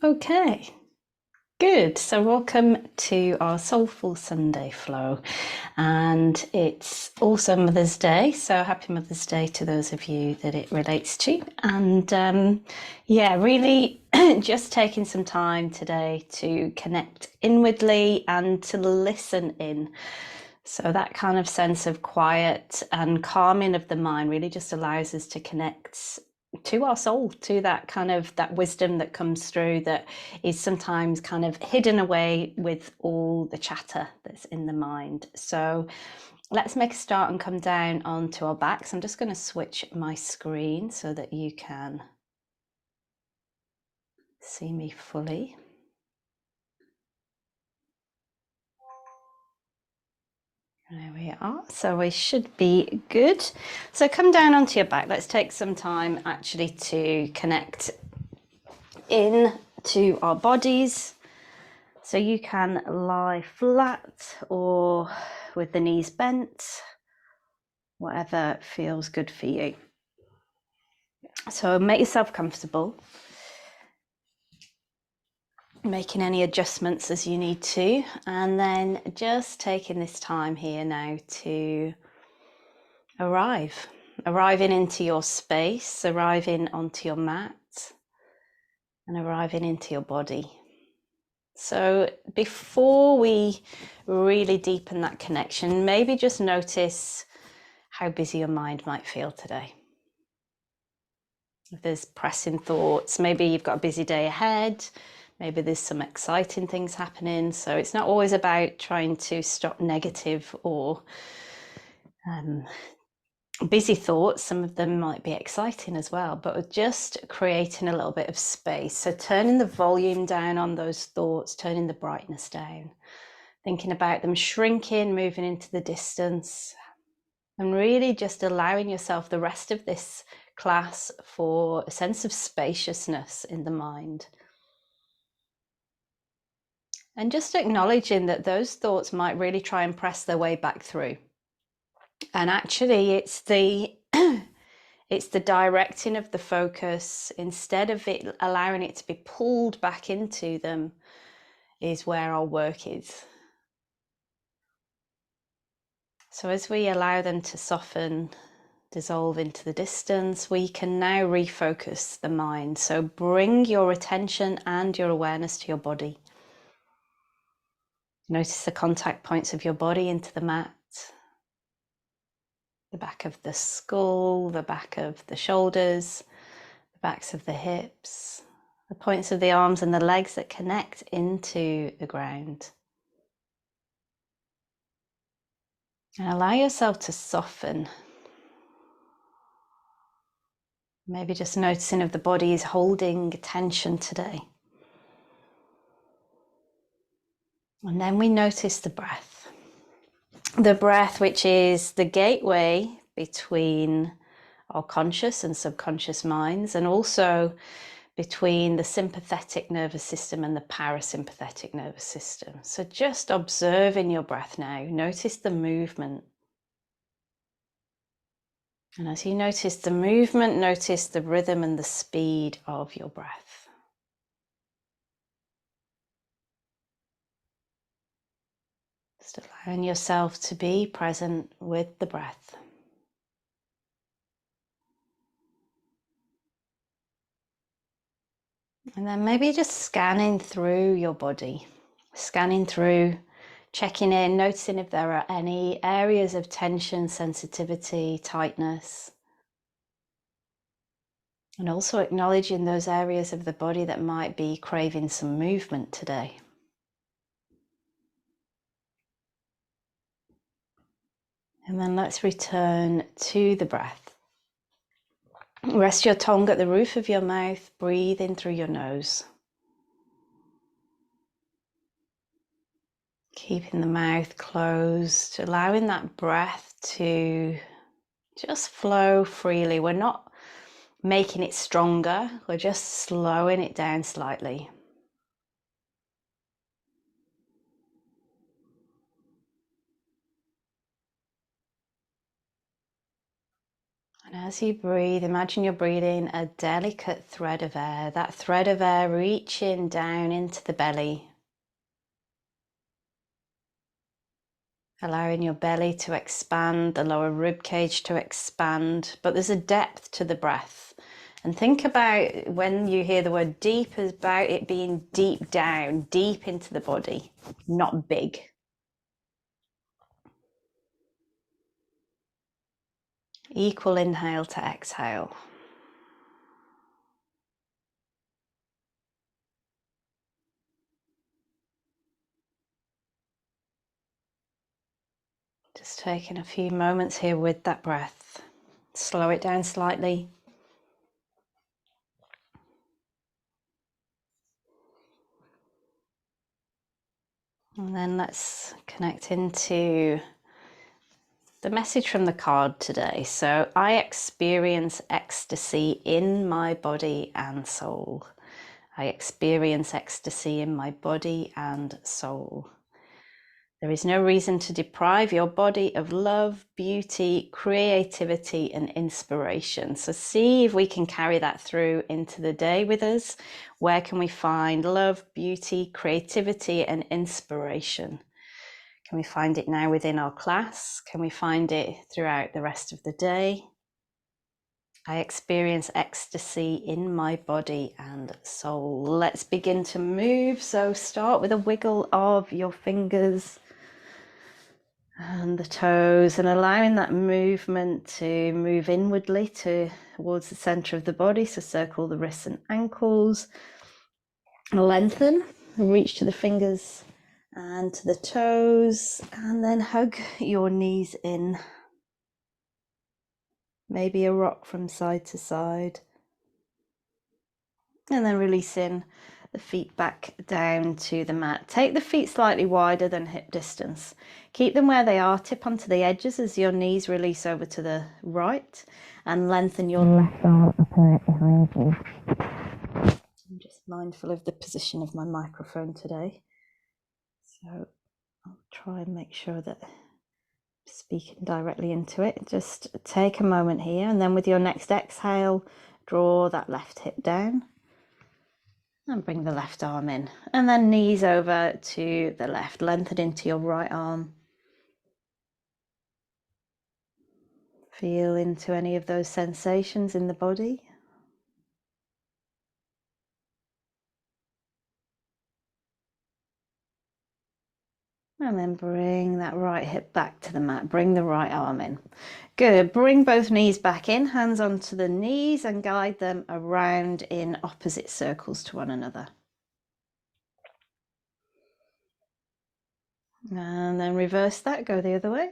Okay, good. So, welcome to our Soulful Sunday flow. And it's also Mother's Day. So, happy Mother's Day to those of you that it relates to. And yeah, really just taking some time today to connect inwardly and to listen in. So, that kind of sense of quiet and calming of the mind really just allows us to connect to our soul, to that kind of that wisdom that comes through that is sometimes kind of hidden away with all the chatter that's in the mind. So let's make a start and come down onto our backs. I'm just going to switch my screen so that you can see me fully. There we are. So we should be good. So come down onto your back. Let's take some time actually to connect in to our bodies. So you can lie flat or with the knees bent, whatever feels good for you. So make yourself comfortable, making any adjustments as you need to, and then just taking this time here now to arriving into your space, arriving onto your mat, and arriving into your body. So before we really deepen that connection, maybe just notice how busy your mind might feel today. If there's pressing thoughts, maybe you've got a busy day ahead, maybe there's some exciting things happening. So it's not always about trying to stop negative or busy thoughts. Some of them might be exciting as well, but just creating a little bit of space. So turning the volume down on those thoughts, turning the brightness down, thinking about them shrinking, moving into the distance, and really just allowing yourself the rest of this class for a sense of spaciousness in the mind. And just acknowledging that those thoughts might really try and press their way back through. And actually it's the it's the directing of the focus, instead of it allowing it to be pulled back into them, is where our work is. So as we allow them to soften, dissolve into the distance, we can now refocus the mind. So bring your attention and your awareness to your body. Notice the contact points of your body into the mat, the back of the skull, the back of the shoulders, the backs of the hips, the points of the arms and the legs that connect into the ground. And allow yourself to soften. Maybe just noticing if the body is holding tension today. And then we notice the breath. The breath, which is the gateway between our conscious and subconscious minds, and also between the sympathetic nervous system and the parasympathetic nervous system. So just observing your breath now. Notice the movement. And as you notice the movement, notice the rhythm and the speed of your breath. Just allowing yourself to be present with the breath. And then maybe just scanning through your body, scanning through, checking in, noticing if there are any areas of tension, sensitivity, tightness. And also acknowledging those areas of the body that might be craving some movement today. And then let's return to the breath. Rest your tongue at the roof of your mouth, breathe in through your nose. Keeping the mouth closed, allowing that breath to just flow freely. We're not making it stronger, we're just slowing it down slightly. And As you breathe, imagine you're breathing a delicate thread of air, that thread of air reaching down into the belly, allowing your belly to expand, the lower rib cage to expand, but there's a depth to the breath. And think about when you hear the word deep, as about it being deep down, deep into the body, not big. Equal inhale to exhale. Just taking a few moments here with that breath. Slow it down slightly. And then let's connect into the message from the card today. So, I experience ecstasy in my body and soul. I experience ecstasy in my body and soul. There is no reason to deprive your body of love, beauty, creativity, and inspiration. So see if we can carry that through into the day with us. Where can we find love, beauty, creativity, and inspiration? Can we find it now within our class? Can we find it throughout the rest of the day? I experience ecstasy in my body and soul. Let's begin to move. So start with a wiggle of your fingers and the toes, and allowing that movement to move inwardly towards the center of the body. So circle the wrists and ankles, lengthen, reach to the fingers and to the toes, and then hug your knees in. Maybe a rock from side to side, and then releasing the feet back down to the mat. Take the feet slightly wider than hip distance. Keep them where they are. Tip onto the edges as your knees release over to the right, and lengthen your left arm up and out behind you. I'm just mindful of the position of my microphone today, so I'll try and make sure that I'm speaking directly into it. Just take a moment here, and then with your next exhale, draw that left hip down. And bring the left arm in, and then knees over to the left, lengthen into your right arm. Feel into any of those sensations in the body. And then bring that right hip back to the mat. Bring the right arm in. Good. Bring both knees back in, hands onto the knees, and guide them around in opposite circles to one another. And then reverse that, go the other way.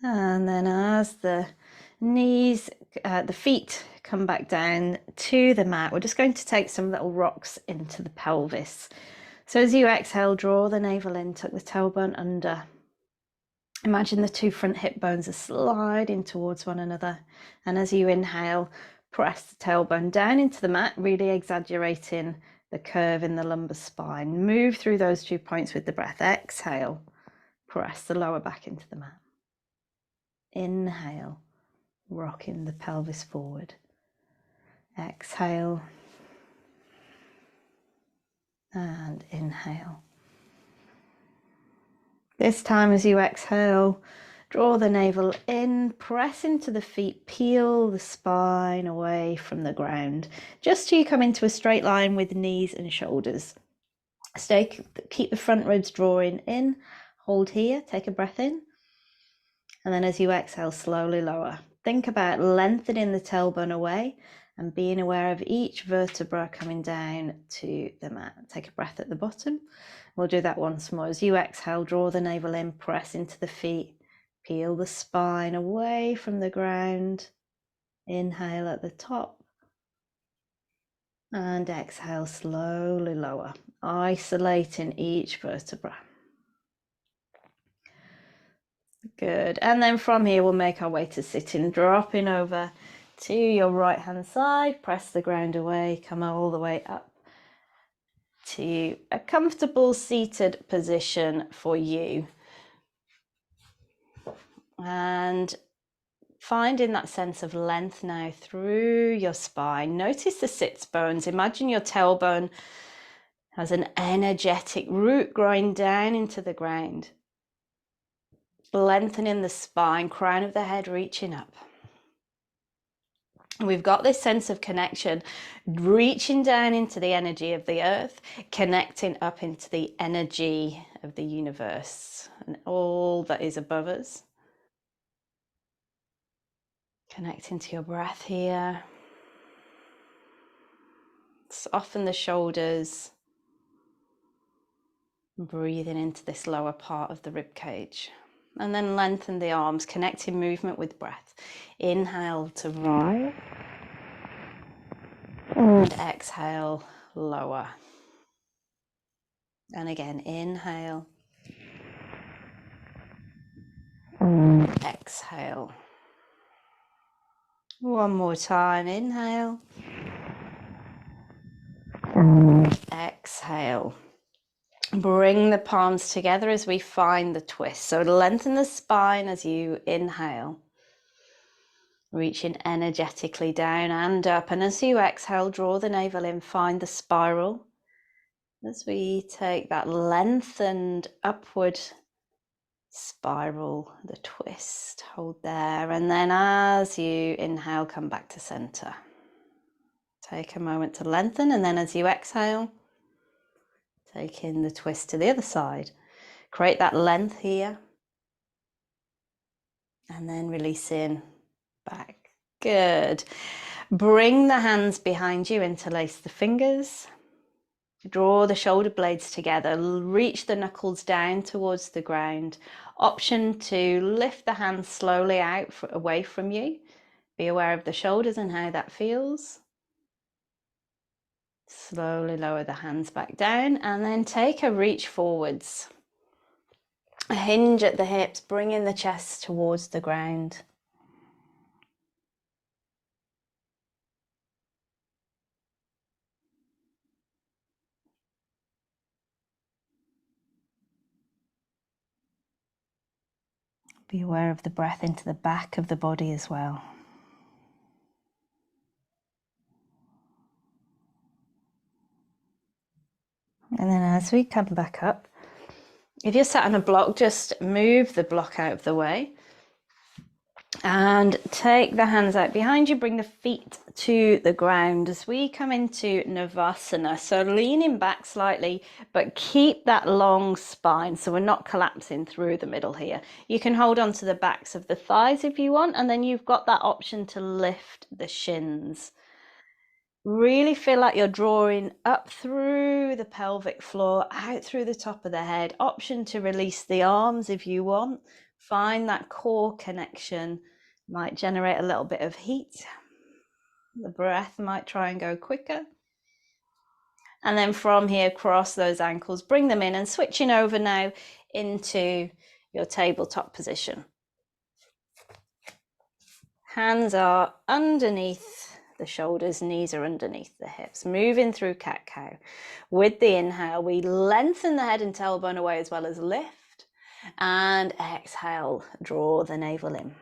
And then as the knees, the feet come back down to the mat, we're just going to take some little rocks into the pelvis. So as you exhale, draw the navel in, tuck the tailbone under. Imagine the two front hip bones are sliding towards one another. And as you inhale, press the tailbone down into the mat, really exaggerating the curve in the lumbar spine. Move through those 2 points with the breath. Exhale, press the lower back into the mat. Inhale, rocking the pelvis forward. Exhale and inhale. This time as you exhale, draw the navel in, press into the feet, peel the spine away from the ground, just till you come into a straight line with knees and shoulders. Keep the front ribs drawing in, hold here, take a breath in, and then as you exhale, slowly lower. Think about lengthening the tailbone away and being aware of each vertebra coming down to the mat. Take a breath at the bottom. We'll do that once more. As you exhale, draw the navel in, press into the feet, peel the spine away from the ground. Inhale at the top and exhale, slowly lower, isolating each vertebra. Good. And then from here, we'll make our way to sitting, dropping over to your right hand side, press the ground away, come all the way up to a comfortable seated position for you. And finding that sense of length now through your spine. Notice the sits bones. Imagine your tailbone has an energetic root growing down into the ground. Lengthening the spine, crown of the head reaching up. We've got this sense of connection, reaching down into the energy of the earth, connecting up into the energy of the universe and all that is above us. Connecting to your breath here. Soften the shoulders. Breathing into this lower part of the rib cage. And then lengthen the arms, connecting movement with breath. Inhale to rise. And exhale, lower. And again, inhale. And exhale. One more time, inhale. And exhale. Bring the palms together as we find the twist. So lengthen the spine as you inhale. Reaching energetically down and up. And as you exhale, draw the navel in, find the spiral. As we take that lengthened upward spiral, the twist, hold there. And then as you inhale, come back to center. Take a moment to lengthen. And then as you exhale, take in the twist to the other side. Create that length here. And then releasing back. Good. Bring the hands behind you, interlace the fingers. Draw the shoulder blades together. Reach the knuckles down towards the ground. Option to lift the hands slowly out away from you. Be aware of the shoulders and how that feels. Slowly lower the hands back down and then take a reach forwards. A hinge at the hips, bringing the chest towards the ground. Be aware of the breath into the back of the body as well. And then as we come back up, if you're sat on a block, just move the block out of the way. And take the hands out behind you, bring the feet to the ground as we come into Navasana. So leaning back slightly, but keep that long spine so we're not collapsing through the middle here. You can hold on to the backs of the thighs if you want, and then you've got that option to lift the shins. Really feel like you're drawing up through the pelvic floor, out through the top of the head. Option to release the arms if you want. Find that core connection. Might generate a little bit of heat. The breath might try and go quicker. And then from here, cross those ankles, bring them in and switching over now into your tabletop position. Hands are underneath the shoulders, knees are underneath the hips, moving through cat-cow. With the inhale, we lengthen the head and tailbone away as well as lift. And exhale, draw the navel in.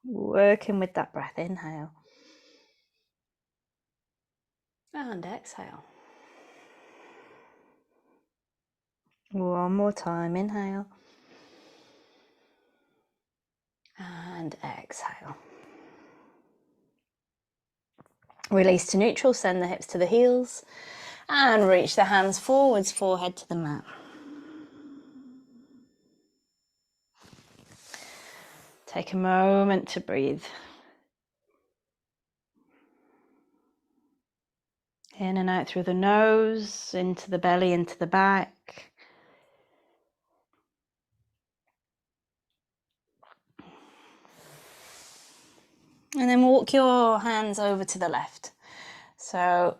Working with that breath, inhale. And exhale. One more time, inhale. And exhale. Release to neutral, send the hips to the heels. And reach the hands forwards, forehead to the mat. Take a moment to breathe. In and out through the nose, into the belly, into the back. And then walk your hands over to the left. So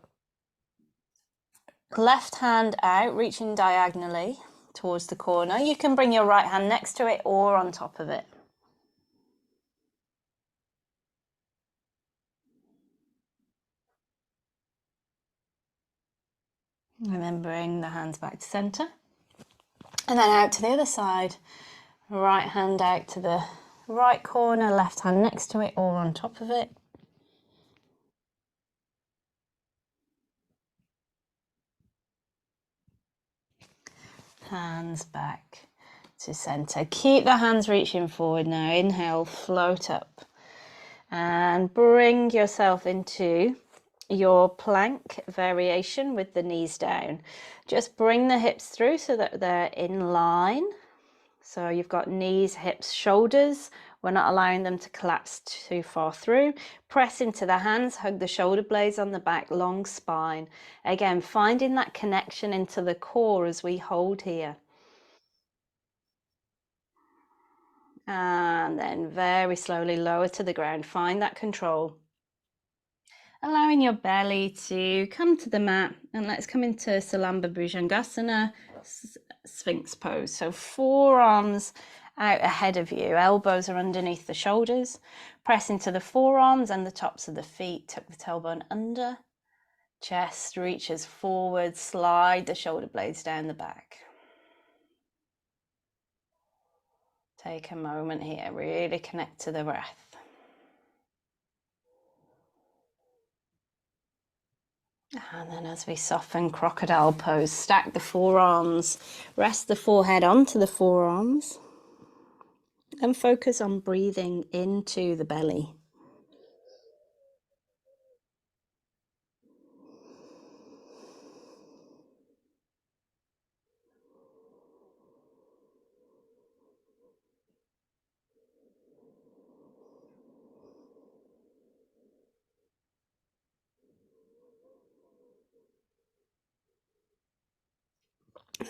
left hand out, reaching diagonally towards the corner. You can bring your right hand next to it or on top of it. And then bring the hands back to center. And then out to the other side. Right hand out to the right corner, left hand next to it or on top of it. Hands back to center. Keep the hands reaching forward now. Inhale, float up. And bring yourself into your plank variation with the knees down. Just bring the hips through so that they're in line. So you've got knees, hips, shoulders. We're not allowing them to collapse too far through. Press into the hands, hug the shoulder blades on the back, long spine. Again, finding that connection into the core as we hold here. And then very slowly lower to the ground. Find that control. Allowing your belly to come to the mat, and let's come into Salamba Bhujangasana, Sphinx pose. So forearms out ahead of you, elbows are underneath the shoulders. Press into the forearms and the tops of the feet. Tuck the tailbone under. Chest reaches forward. Slide the shoulder blades down the back. Take a moment here. Really connect to the breath. And then as we soften, crocodile pose, stack the forearms, rest the forehead onto the forearms, and focus on breathing into the belly.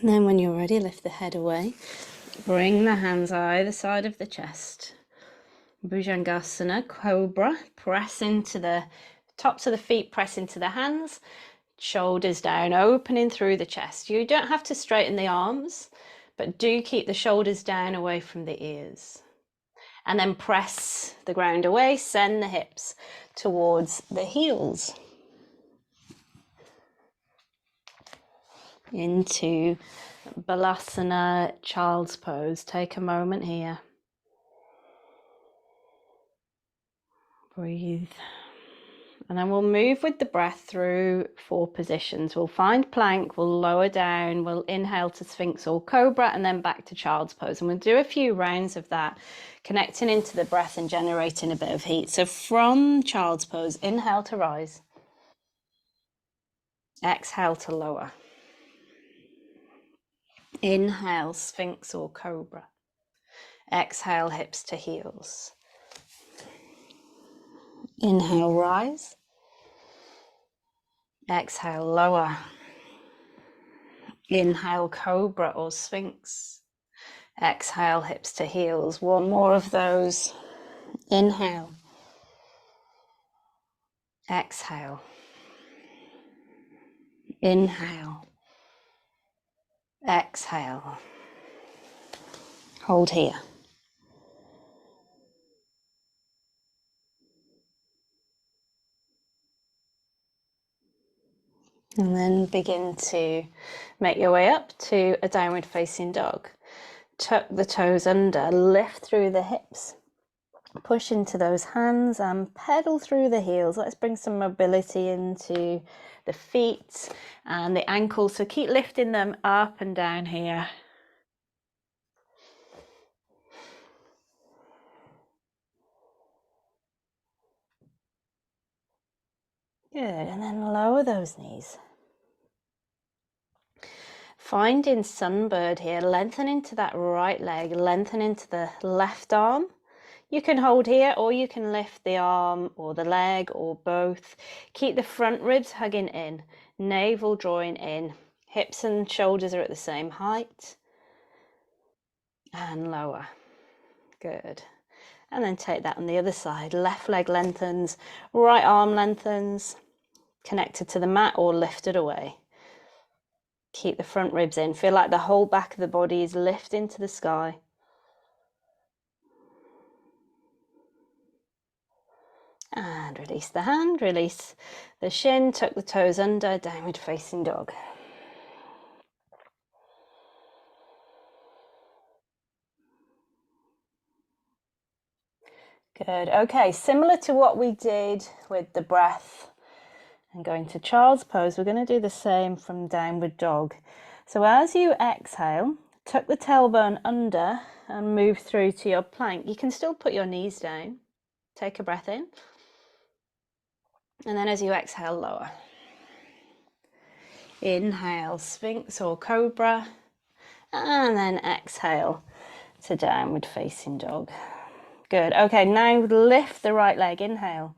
And then when you're ready, lift the head away. Bring the hands either side of the chest. Bhujangasana, cobra. Press into the tops of the feet, press into the hands. Shoulders down, opening through the chest. You don't have to straighten the arms, but do keep the shoulders down away from the ears. And then press the ground away, send the hips towards the heels. Into Balasana, child's pose. Take a moment here. Breathe. And then we'll move with the breath through 4 positions. We'll find plank, we'll lower down, we'll inhale to Sphinx or Cobra, and then back to child's pose. And we'll do a few rounds of that, connecting into the breath and generating a bit of heat. So from child's pose, inhale to rise. Exhale to lower. Inhale, Sphinx or Cobra. Exhale, hips to heels. Inhale, rise. Exhale, lower. Inhale, Cobra or Sphinx. Exhale, hips to heels. One more of those. Inhale. Exhale. Inhale. Exhale. Hold here. And then begin to make your way up to a downward facing dog. Tuck the toes under, lift through the hips. Push into those hands and pedal through the heels. Let's bring some mobility into the feet and the ankles. So keep lifting them up and down here. Good, and then lower those knees. Finding Sunbird here, lengthen into that right leg, lengthen into the left arm. You can hold here or you can lift the arm or the leg or both. Keep the front ribs hugging in, navel drawing in, hips and shoulders are at the same height. And lower. Good. And then take that on the other side. Left leg lengthens, right arm lengthens, connected to the mat or lifted away. Keep the front ribs in. Feel like the whole back of the body is lifting to the sky. And release the hand, release the shin, tuck the toes under, downward facing dog. Good. Okay, similar to what we did with the breath and going to child's pose, we're going to do the same from downward dog. So as you exhale, tuck the tailbone under and move through to your plank. You can still put your knees down. Take a breath in. And then as you exhale, lower. Inhale, Sphinx or Cobra. And then exhale to downward facing dog. Good. Okay, now lift the right leg. Inhale.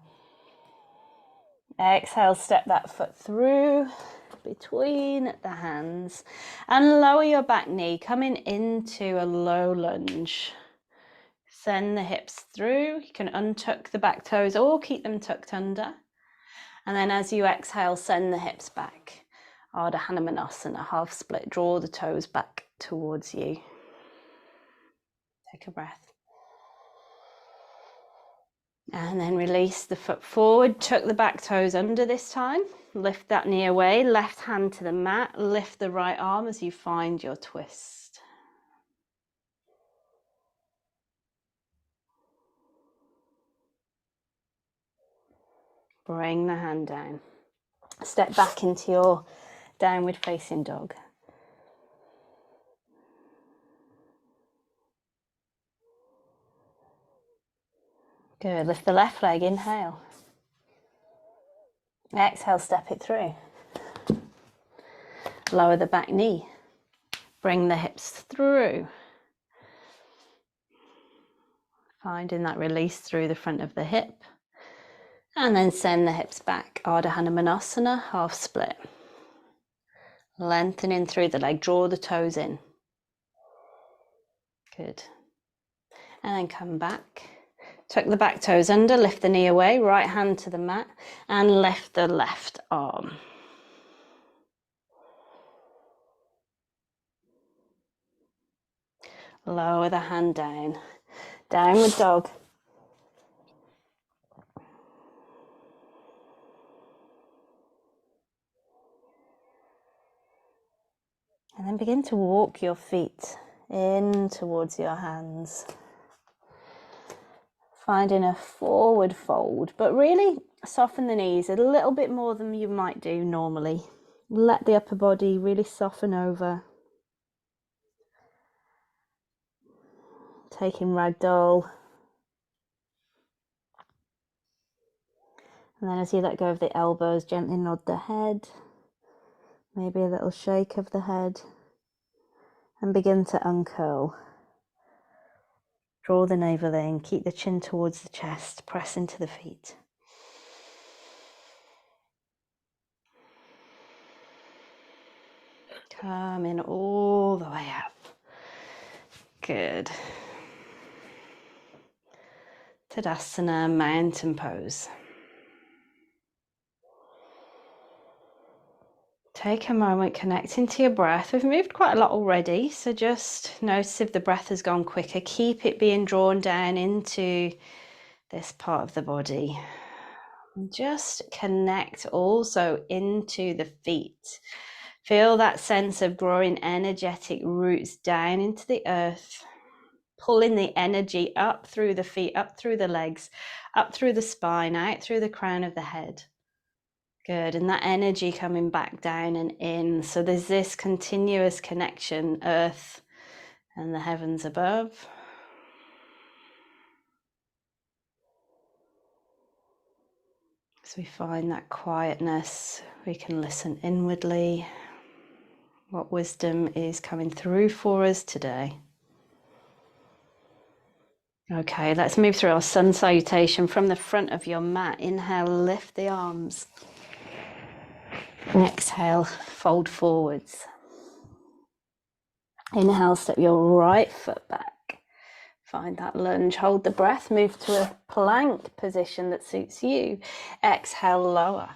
Exhale, step that foot through between the hands and lower your back knee, coming into a low lunge. Send the hips through. You can untuck the back toes or keep them tucked under. And then as you exhale, send the hips back. Ardha Hanumanasana, half split. Draw the toes back towards you. Take a breath. And then release the foot forward, tuck the back toes under this time. Lift that knee away, left hand to the mat, lift the right arm as you find your twist. Bring the hand down. Step back into your downward facing dog. Good, lift the left leg, inhale. Exhale, step it through. Lower the back knee. Bring the hips through. Finding that release through the front of the hip. And then send the hips back. Ardha Hanumanasana, half split. Lengthening through the leg, draw the toes in. Good. And then come back. Tuck the back toes under, lift the knee away, right hand to the mat, and lift the left arm. Lower the hand down. Downward dog. And then begin to walk your feet in towards your hands. Finding a forward fold, but really soften the knees a little bit more than you might do normally. Let the upper body really soften over. Taking ragdoll. And then as you let go of the elbows, gently nod the head. Maybe a little shake of the head. And begin to uncurl. Draw the navel in, keep the chin towards the chest, press into the feet. Coming all the way up. Good. Tadasana, mountain pose. Take a moment connecting to your breath. We've moved quite a lot already, so just notice if the breath has gone quicker. Keep it being drawn down into this part of the body. Just connect also into the feet. Feel that sense of growing energetic roots down into the earth, pulling the energy up through the feet, up through the legs, up through the spine, out through the crown of the head. Good, and that energy coming back down and in. So there's this continuous connection, earth and the heavens above. As we find that quietness, we can listen inwardly. What wisdom is coming through for us today? Okay, let's move through our sun salutation from the front of your mat. Inhale, lift the arms. Exhale, fold forwards. Inhale, step your right foot back. Find that lunge, hold the breath, move to a plank position that suits you. Exhale, lower.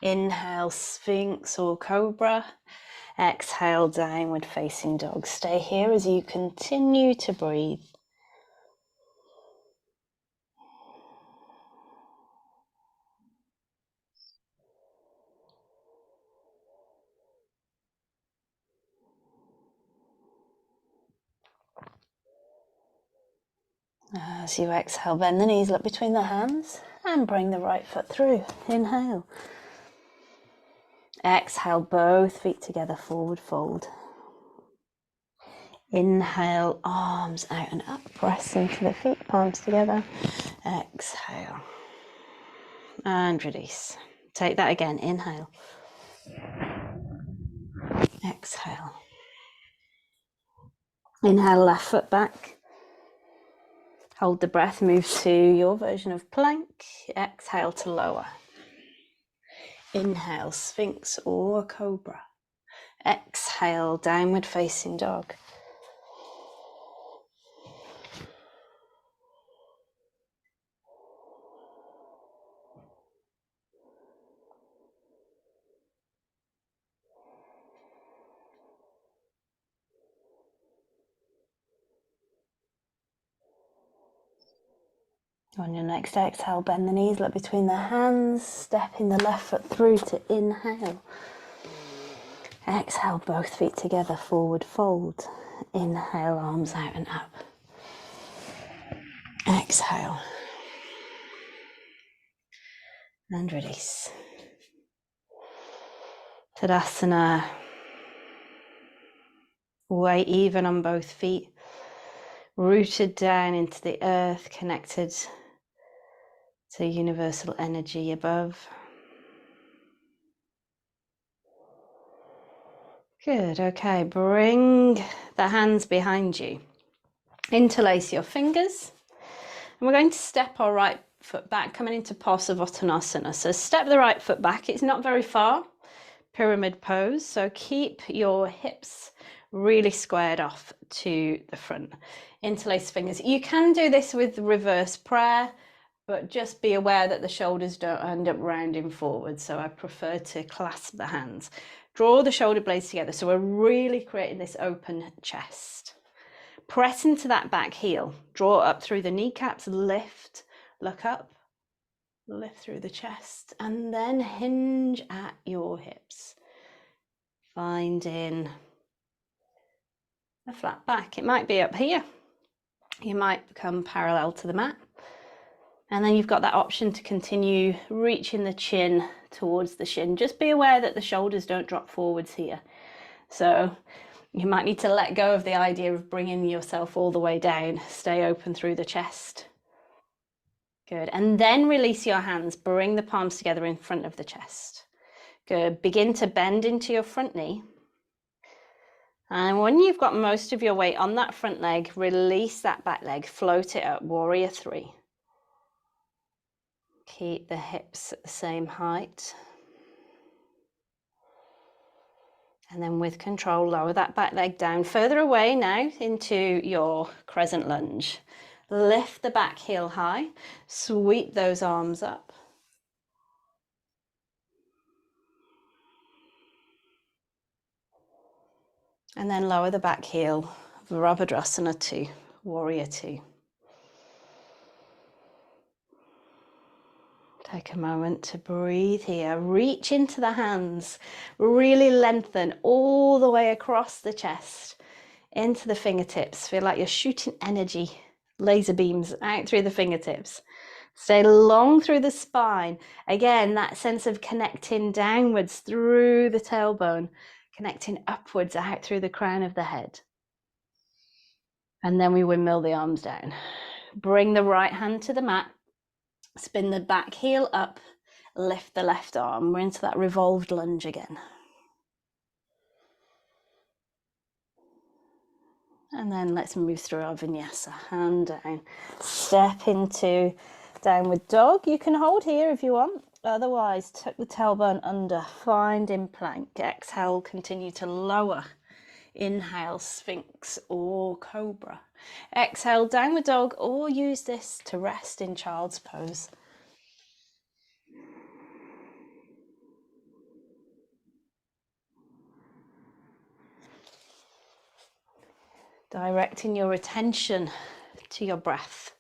Inhale, Sphinx or Cobra. Exhale, downward facing dog. Stay here as you continue to breathe. As you exhale, bend the knees, look between the hands and bring the right foot through. Inhale. Exhale, both feet together, forward fold. Inhale, arms out and up, press into the feet, palms together. Exhale. And release. Take that again, inhale. Exhale. Inhale, left foot back. Hold the breath, move to your version of plank. Exhale to lower. Inhale, Sphinx or Cobra. Exhale, downward facing dog. On your next exhale, bend the knees, look between the hands, stepping the left foot through to inhale. Exhale, both feet together, forward fold. Inhale, arms out and up. Exhale. And release. Tadasana. Weight even on both feet. Rooted down into the earth, connected to universal energy above. Good, okay, bring the hands behind you. Interlace your fingers. And we're going to step our right foot back, coming into Parsavottanasana. So step the right foot back, it's not very far, pyramid pose. So keep your hips really squared off to the front. Interlace fingers. You can do this with reverse prayer, but just be aware that the shoulders don't end up rounding forward. So I prefer to clasp the hands. Draw the shoulder blades together. So we're really creating this open chest. Press into that back heel. Draw up through the kneecaps, lift, look up, lift through the chest, and then hinge at your hips. Finding a flat back. It might be up here. You might become parallel to the mat. And then you've got that option to continue reaching the chin towards the shin. Just be aware that the shoulders don't drop forwards here. So you might need to let go of the idea of bringing yourself all the way down. Stay open through the chest. Good. And then release your hands. Bring the palms together in front of the chest. Good. Begin to bend into your front knee. And when you've got most of your weight on that front leg, release that back leg. Float it up. Warrior three. Keep the hips at the same height. And then with control, lower that back leg down. Further away now into your crescent lunge. Lift the back heel high. Sweep those arms up. And then lower the back heel. Virabhadrasana 2, warrior 2. Take a moment to breathe here. Reach into the hands. Really lengthen all the way across the chest, into the fingertips. Feel like you're shooting energy, laser beams out through the fingertips. Stay long through the spine. Again, that sense of connecting downwards through the tailbone, connecting upwards out through the crown of the head. And then we windmill the arms down. Bring the right hand to the mat. Spin the back heel up, lift the left arm. We're into that revolved lunge again. And then let's move through our vinyasa, hand down. Step into downward dog. You can hold here if you want. Otherwise, tuck the tailbone under, find in plank. Exhale, continue to lower. Inhale, Sphinx or Cobra. Exhale, downward dog, or use this to rest in child's pose. Directing your attention to your breath.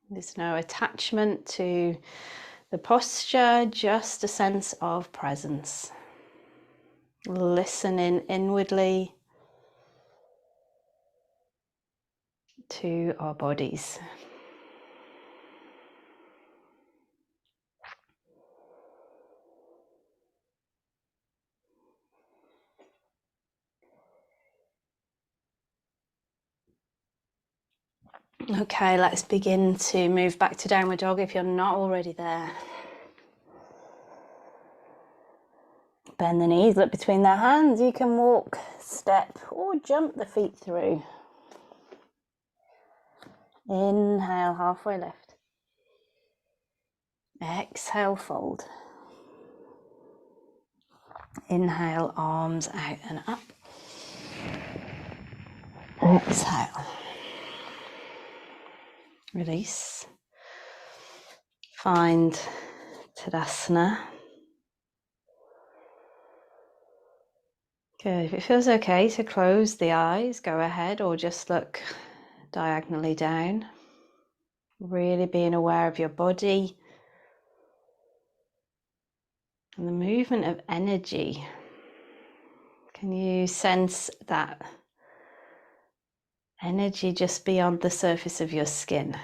There's no attachment to the posture, just a sense of presence. listening inwardly to our bodies. Okay, let's begin to move back to downward dog if you're not already there. Bend the knees, look between the hands. You can walk, step, or jump the feet through. Inhale, halfway lift. Exhale, fold. Inhale, arms out and up. Exhale. Release. Find Tadasana. Good. If it feels okay to close the eyes, go ahead, or just look diagonally down. Really being aware of your body and the movement of energy. Can you sense that energy just beyond the surface of your skin?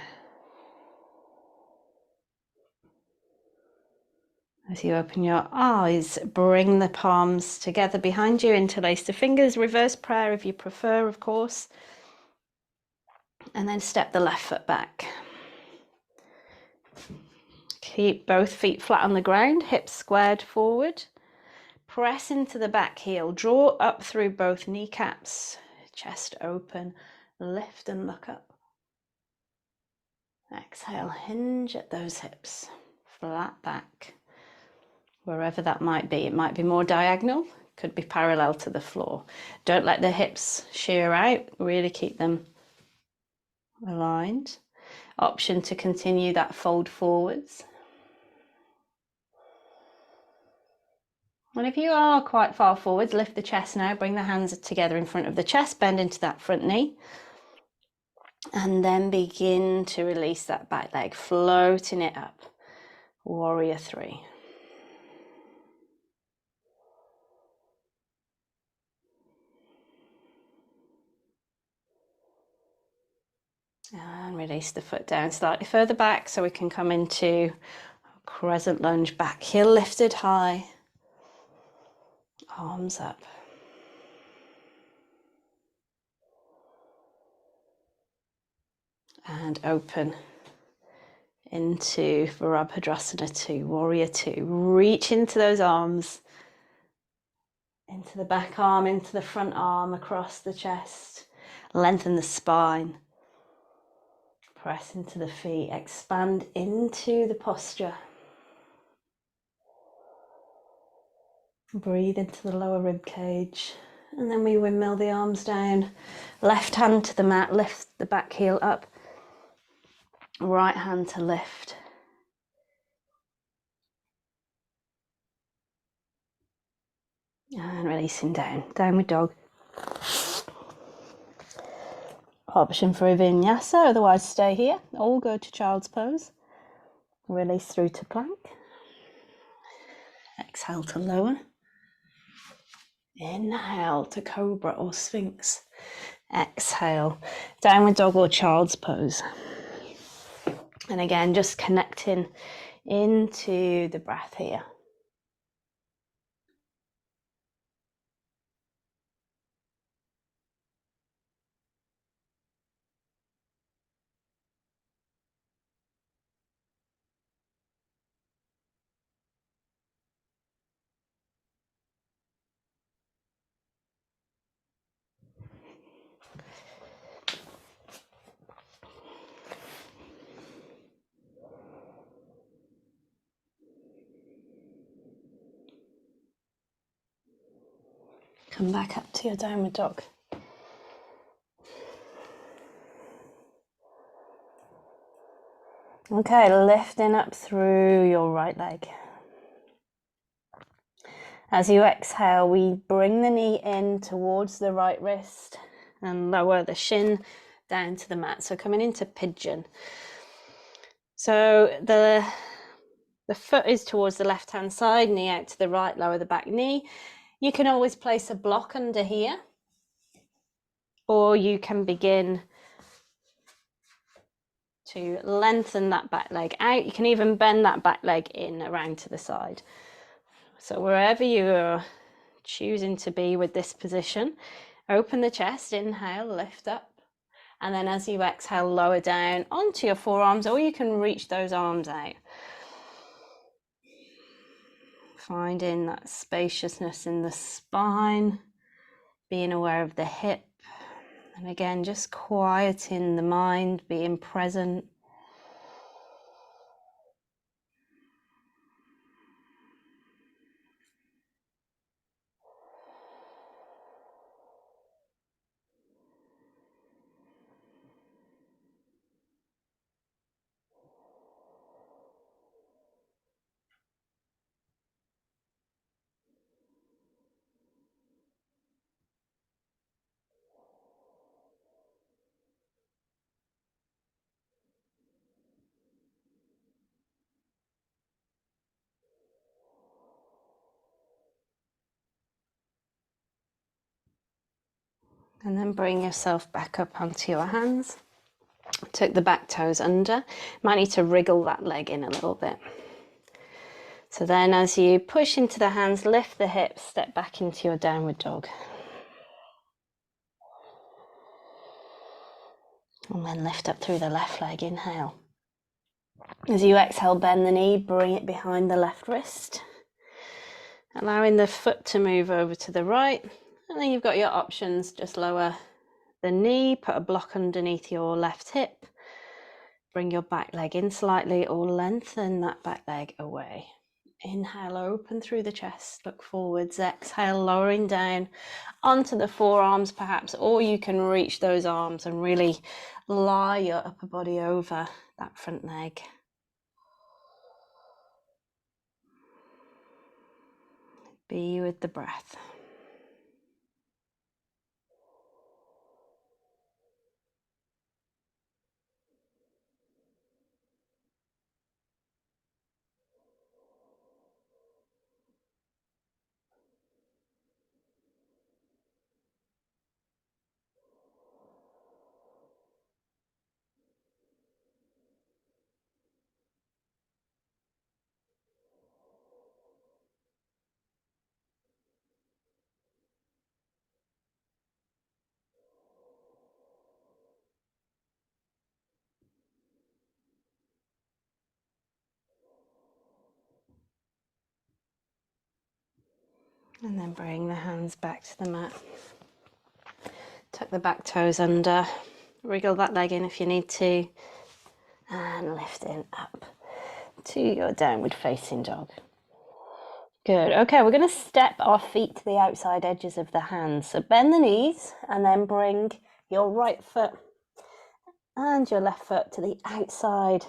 As you open your eyes, bring the palms together behind you, interlace the fingers, reverse prayer if you prefer, of course. And then step the left foot back. Keep both feet flat on the ground, hips squared forward. Press into the back heel, draw up through both kneecaps, chest open, lift and look up. Exhale, hinge at those hips, flat back. Wherever that might be. It might be more diagonal, could be parallel to the floor. Don't let the hips shear out, really keep them aligned. Option to continue that fold forwards. And if you are quite far forwards, lift the chest now, bring the hands together in front of the chest, bend into that front knee. And then begin to release that back leg, floating it up. Warrior 3. And release the foot down slightly further back so we can come into crescent lunge, back heel lifted high, arms up. And open into Virabhadrasana 2, Warrior 2. Reach into those arms, into the back arm, into the front arm, across the chest. Lengthen the spine. Press into the feet, expand into the posture. Breathe into the lower rib cage. And then we windmill the arms down. Left hand to the mat, lift the back heel up. Right hand to lift. And releasing down. Downward dog. Option for a vinyasa, otherwise stay here. Or go to child's pose. Release through to plank. Exhale to lower. Inhale to cobra or sphinx. Exhale, downward dog or child's pose. And again, just connecting into the breath here. Come back up to your downward dog. Okay, lifting up through your right leg. As you exhale, we bring the knee in towards the right wrist and lower the shin down to the mat. So coming into pigeon. So the foot is towards the left-hand side, knee out to the right, lower the back knee. You can always place a block under here, or you can begin to lengthen that back leg out. You can even bend that back leg in around to the side. So wherever you're choosing to be with this position, open the chest, inhale, lift up. And then as you exhale, lower down onto your forearms, or you can reach those arms out. Finding that spaciousness in the spine, being aware of the hip. And again, just quieting the mind, being present. And then bring yourself back up onto your hands. Tuck the back toes under. Might need to wriggle that leg in a little bit. So then as you push into the hands, lift the hips, step back into your downward dog. And then lift up through the left leg, inhale. As you exhale, bend the knee, bring it behind the left wrist. Allowing the foot to move over to the right. And then you've got your options, just lower the knee, put a block underneath your left hip. Bring your back leg in slightly or lengthen that back leg away. Inhale, open through the chest, look forwards. Exhale, lowering down onto the forearms perhaps, or you can reach those arms and really lie your upper body over that front leg. Be with the breath. And then bring the hands back to the mat. Tuck the back toes under. Wriggle that leg in if you need to. And lifting up to your downward facing dog. Good. Okay, we're going to step our feet to the outside edges of the hands. So bend the knees and then bring your right foot and your left foot to the outside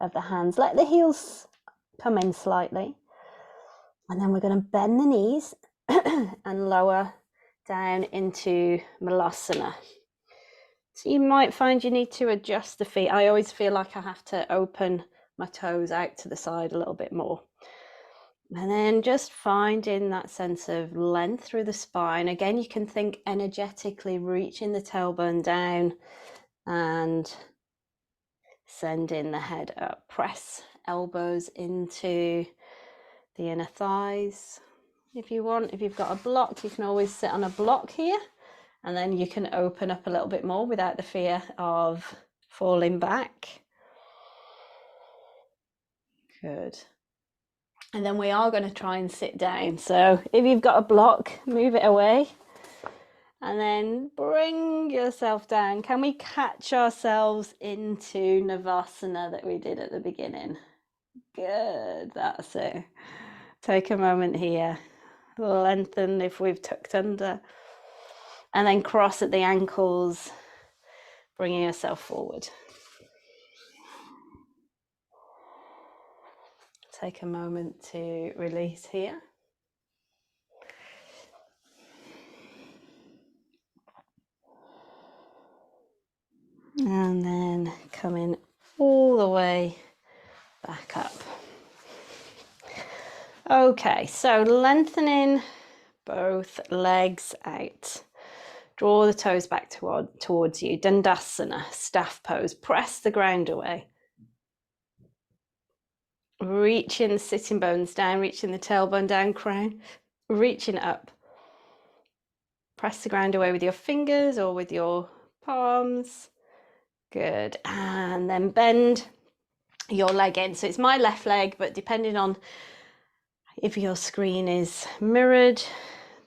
of the hands. Let the heels come in slightly. And then we're going to bend the knees and lower down into Malasana. So you might find you need to adjust the feet. I always feel like I have to open my toes out to the side a little bit more. And then just finding that sense of length through the spine. Again, you can think energetically reaching the tailbone down and sending the head up. Press elbows into the inner thighs. If you want, if you've got a block, you can always sit on a block here. And then you can open up a little bit more without the fear of falling back. Good. And then we are going to try and sit down. So if you've got a block, move it away. And then bring yourself down. Can we catch ourselves into Navasana that we did at the beginning? Good, that's it. Take a moment here. Lengthen if we've tucked under. And then cross at the ankles, bringing yourself forward. Take a moment to release here. And then coming all the way back up. Okay, so lengthening both legs out. Draw the toes back towards you. Dandasana, staff pose. Press the ground away. Reaching the sitting bones down, reaching the tailbone down, crown. Reaching up. Press the ground away with your fingers or with your palms. Good. And then bend your leg in. So it's my left leg, but depending on if your screen is mirrored,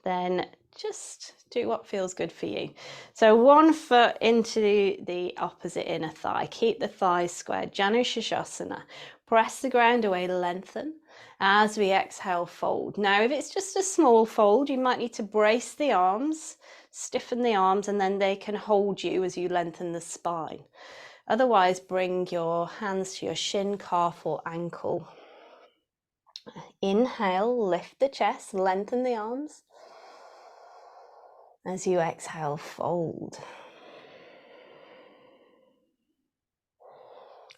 then just do what feels good for you. So one foot into the opposite inner thigh. Keep the thighs squared. Janu Shishasana. Press the ground away, lengthen. As we exhale, fold. Now, if it's just a small fold, you might need to brace the arms, stiffen the arms, and then they can hold you as you lengthen the spine. Otherwise, bring your hands to your shin, calf, or ankle. Inhale, lift the chest, lengthen the arms. As you exhale, fold.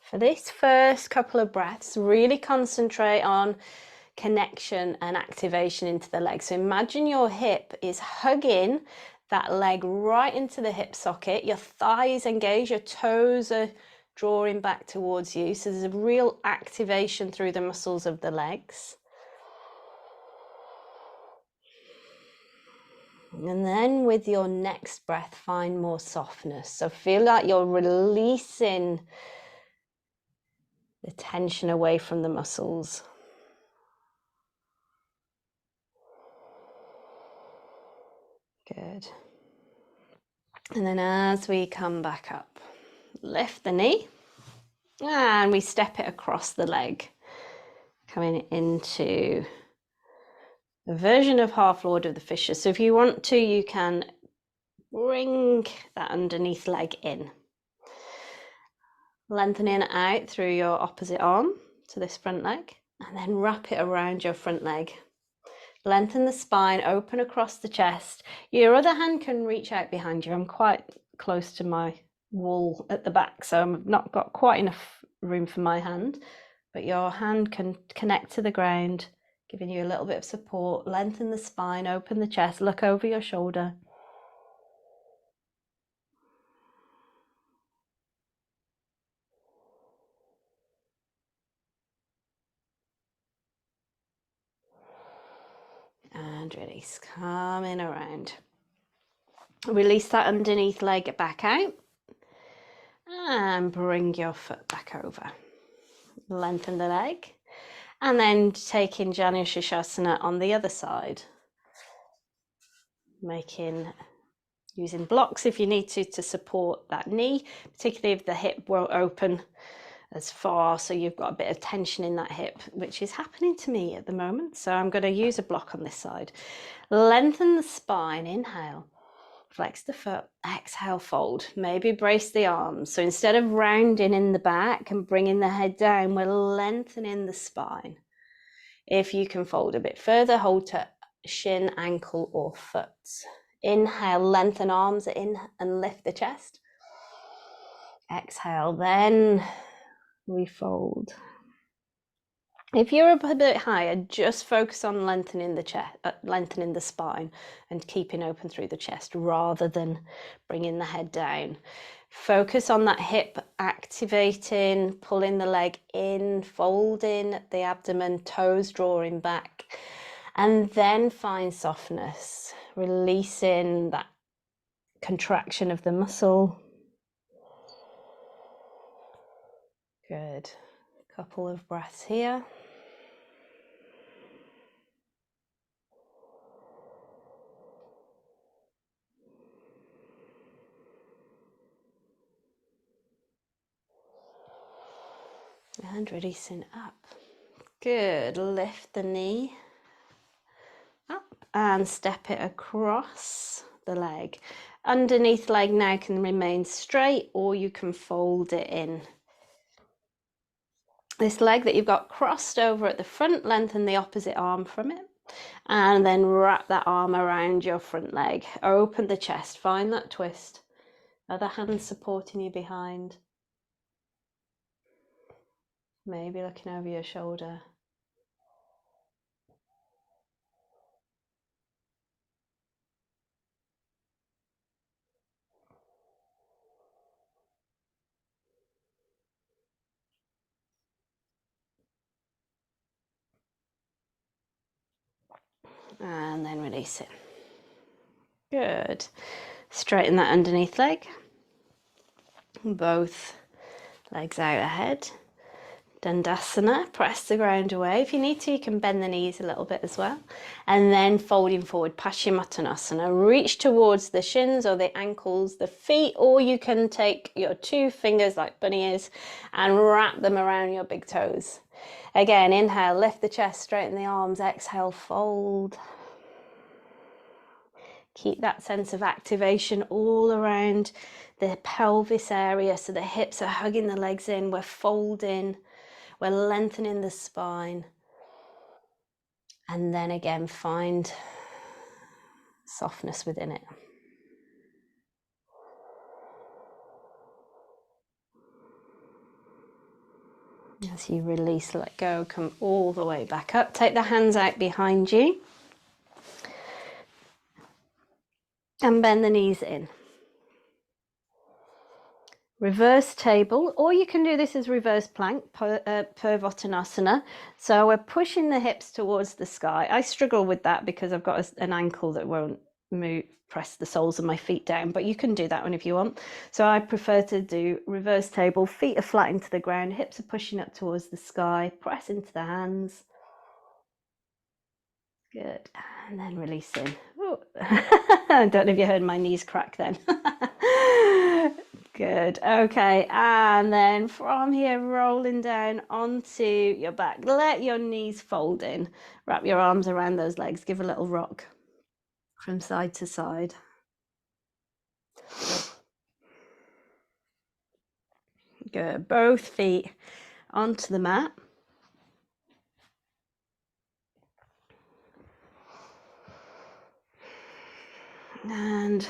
For this first couple of breaths, really concentrate on connection and activation into the leg. So imagine your hip is hugging that leg right into the hip socket. Your thighs engage, your toes are drawing back towards you. So there's a real activation through the muscles of the legs. And then with your next breath, find more softness. So feel like you're releasing the tension away from the muscles. Good. And then as we come back up, lift the knee and we step it across the leg, coming into a version of half Lord of the Fishes. So if you want to, you can bring that underneath leg in. Lengthening it out through your opposite arm to this front leg, and then wrap it around your front leg. Lengthen the spine, open across the chest. Your other hand can reach out behind you. I'm quite close to my wall at the back, so I've not got quite enough room for my hand, but your hand can connect to the ground, giving you a little bit of support. Lengthen the spine, open the chest, look over your shoulder. And release, coming around. Release that underneath leg back out and bring your foot back over. Lengthen the leg and then taking Janu Shishasana on the other side. Using blocks if you need to support that knee, particularly if the hip won't open as far, so you've got a bit of tension in that hip, which is happening to me at the moment. So I'm going to use a block on this side. Lengthen the spine, inhale. Flex the foot, exhale, fold. Maybe brace the arms. So instead of rounding in the back and bringing the head down, we're lengthening the spine. If you can fold a bit further, hold to shin, ankle, or foot. Inhale, lengthen arms in and lift the chest. Exhale, then we fold. If you're up a bit higher, just focus on lengthening the chest, lengthening the spine and keeping open through the chest rather than bringing the head down. Focus on that hip activating, pulling the leg in, folding the abdomen, toes drawing back, and then find softness, releasing that contraction of the muscle. Good. Couple of breaths here. And releasing up. Good. Lift the knee up and step it across the leg. Underneath leg now can remain straight, or you can fold it in. This leg that you've got crossed over at the front, lengthen the opposite arm from it, and then wrap that arm around your front leg. Open the chest, find that twist. Other hand supporting you behind. Maybe looking over your shoulder. And then release it. Good. Straighten that underneath leg. Both legs out ahead. Dandasana, press the ground away. If you need to, you can bend the knees a little bit as well. And then folding forward, Paschimottanasana. Reach towards the shins or the ankles, the feet, or you can take your 2 fingers like bunny ears and wrap them around your big toes. Again, inhale, lift the chest, straighten the arms. Exhale, fold. Keep that sense of activation all around the pelvis area. So the hips are hugging the legs in. We're folding. We're lengthening the spine. And then again, find softness within it. As you release, let go, come all the way back up. Take the hands out behind you. And bend the knees in. Reverse table, or you can do this as reverse plank, Purvottanasana. So we're pushing the hips towards the sky. I struggle with that because I've got an ankle that won't move, press the soles of my feet down, but you can do that one if you want. So I prefer to do reverse table, feet are flat into the ground, hips are pushing up towards the sky, press into the hands. Good, and then releasing. Oh. I don't know if you heard my knees crack then. Good. Okay, and then from here, rolling down onto your back. Let your knees fold in. Wrap your arms around those legs. Give a little rock from side to side. Good. Both feet onto the mat. And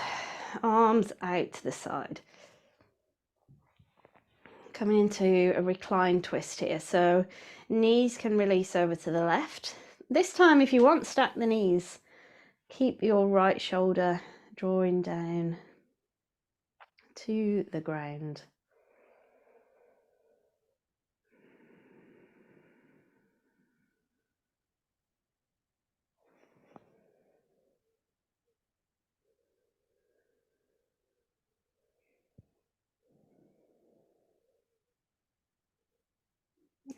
arms out to the side. Coming into a reclined twist here. So knees can release over to the left. This time, if you want, stack the knees. Keep your right shoulder drawing down to the ground.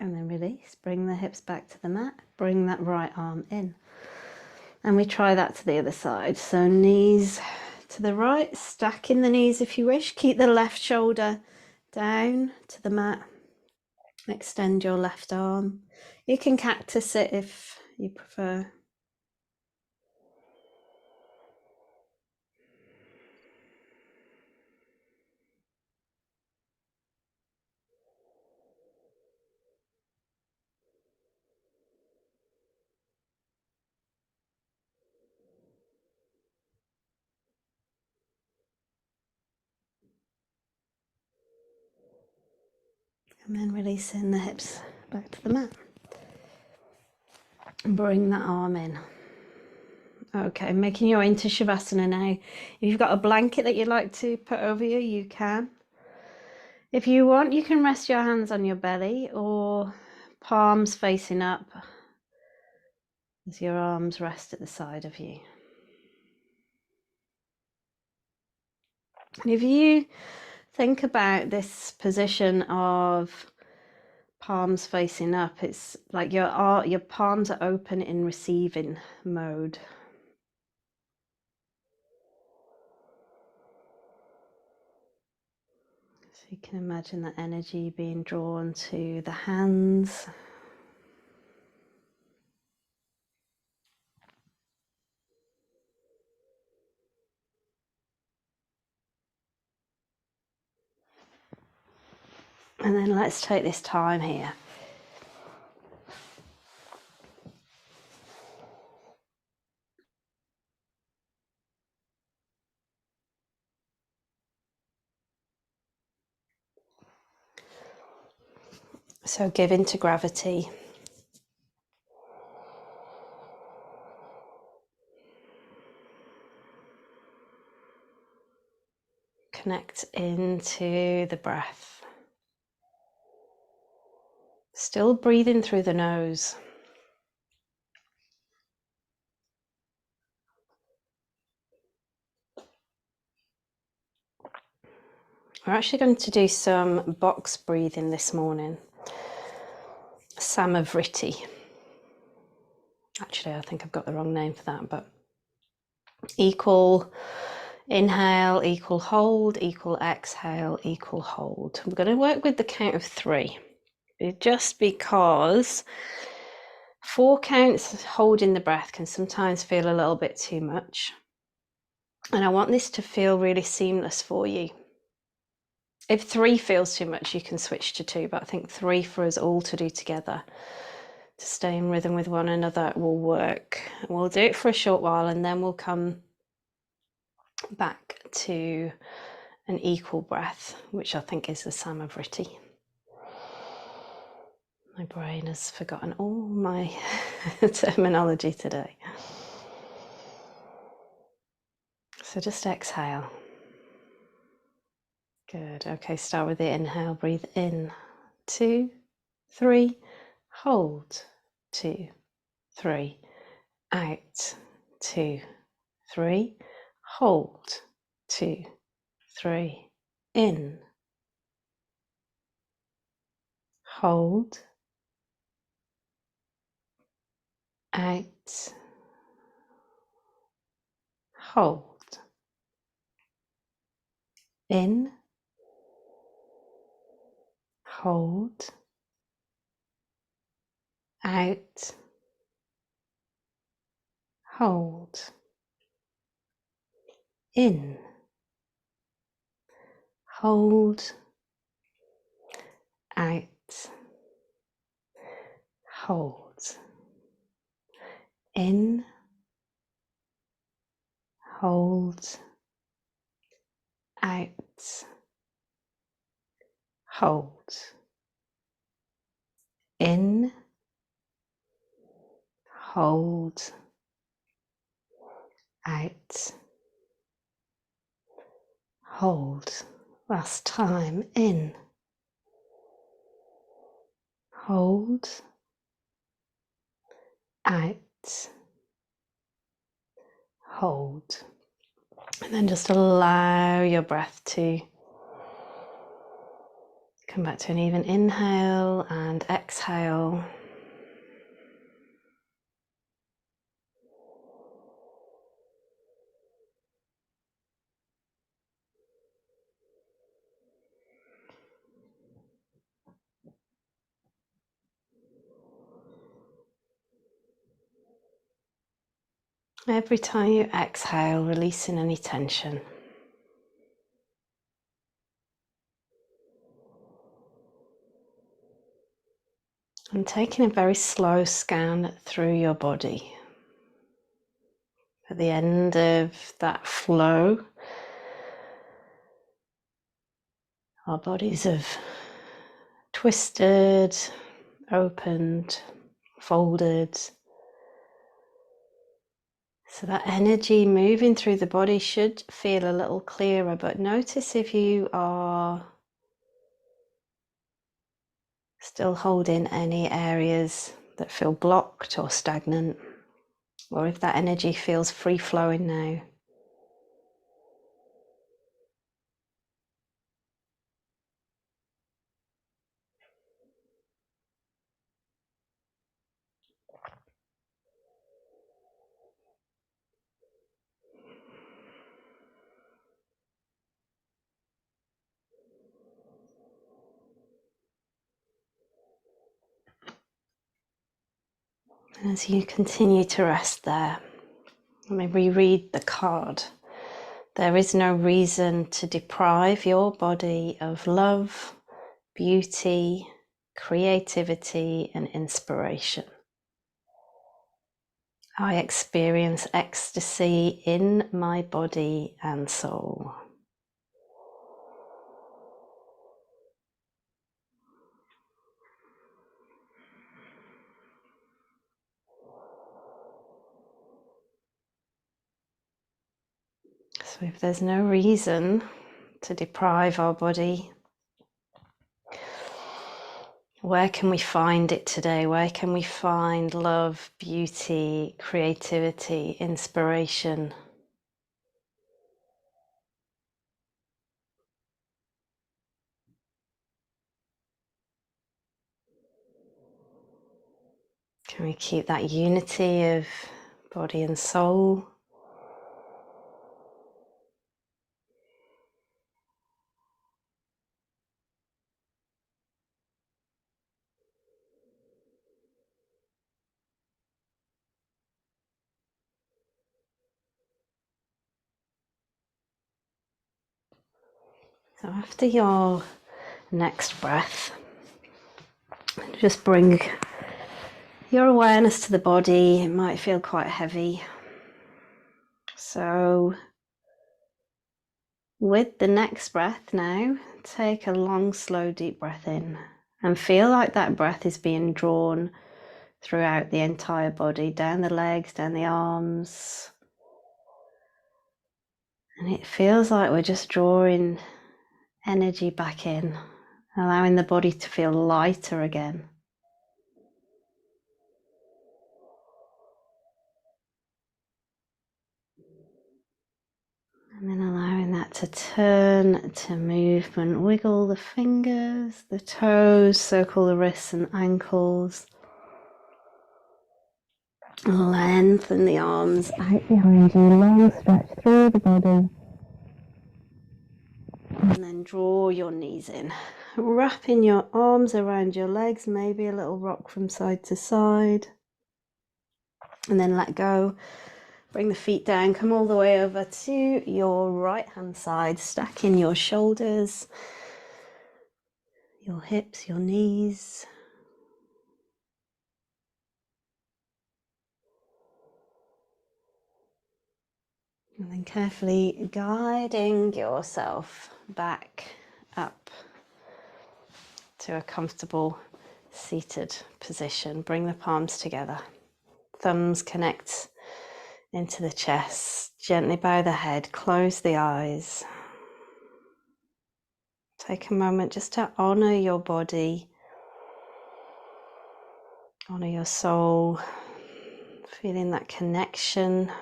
And then release, bring the hips back to the mat, bring that right arm in. And we try that to the other side. So knees to the right, stacking the knees if you wish. Keep the left shoulder down to the mat. Extend your left arm. You can cactus it if you prefer. And then releasing the hips back to the mat. And bring that arm in. Okay, making your way into Shavasana now. If you've got a blanket that you'd like to put over you, you can. If you want, you can rest your hands on your belly or palms facing up as your arms rest at the side of you. And if you think about this position of palms facing up, it's like your palms are open in receiving mode. So you can imagine that energy being drawn to the hands. And then let's take this time here. So give into gravity. Connect into the breath. Still breathing through the nose. We're actually going to do some box breathing this morning. Samavriti. Actually, I think I've got the wrong name for that, but equal inhale, equal hold, equal exhale, equal hold. We're going to work with the count of 3, just because 4 counts holding the breath can sometimes feel a little bit too much. And I want this to feel really seamless for you. If 3 feels too much, you can switch to 2, but I think 3 for us all to do together, to stay in rhythm with one another, will work. We'll do it for a short while and then we'll come back to an equal breath, which I think is the Samavriti. My brain has forgotten all my terminology today. So just exhale. Good. Okay, start with the inhale. Breathe in. 2, 3. Hold. 2, 3. Out. 2, 3. Hold. 2, 3. In. Hold. Out. Hold. In. Hold. Out. Hold. In. Hold. Out. Hold. In. Hold. Out. Hold. In. Hold. Out. Hold. Last time. In. Hold. Out. Hold. And then just allow your breath to come back to an even inhale and exhale. Every time you exhale, releasing any tension. And taking a very slow scan through your body. At the end of that flow, our bodies have twisted, opened, folded. So that energy moving through the body should feel a little clearer, but notice if you are still holding any areas that feel blocked or stagnant, or if that energy feels free flowing now. And as you continue to rest there, let me reread the card. There is no reason to deprive your body of love, beauty, creativity, and inspiration. I experience ecstasy in my body and soul. So if there's no reason to deprive our body, where can we find it today? Where can we find love, beauty, creativity, inspiration? And we keep that unity of body and soul. So after your next breath, just bring your awareness to the body. It might feel quite heavy. So with the next breath now, take a long, slow, deep breath in and feel like that breath is being drawn throughout the entire body, down the legs, down the arms. And it feels like we're just drawing energy back in, allowing the body to feel lighter again. And then allowing that to turn to movement. Wiggle the fingers, the toes, circle the wrists and ankles. Lengthen the arms out behind you, long stretch through the body. And then draw your knees in. Wrapping your arms around your legs, maybe a little rock from side to side. And then let go. Bring the feet down, come all the way over to your right hand side, stacking your shoulders, your hips, your knees. And then carefully guiding yourself back up to a comfortable seated position. Bring the palms together. Thumbs connect into the chest. Gently bow the head, close the eyes. Take a moment just to honor your body, honor your soul, feeling that connection,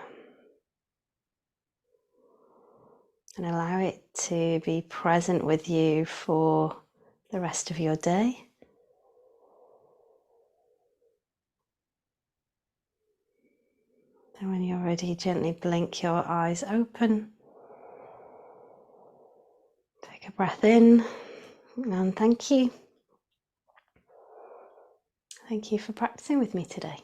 and allow it to be present with you for the rest of your day. And when you're ready, gently blink your eyes open. Take a breath in, and thank you. Thank you for practicing with me today.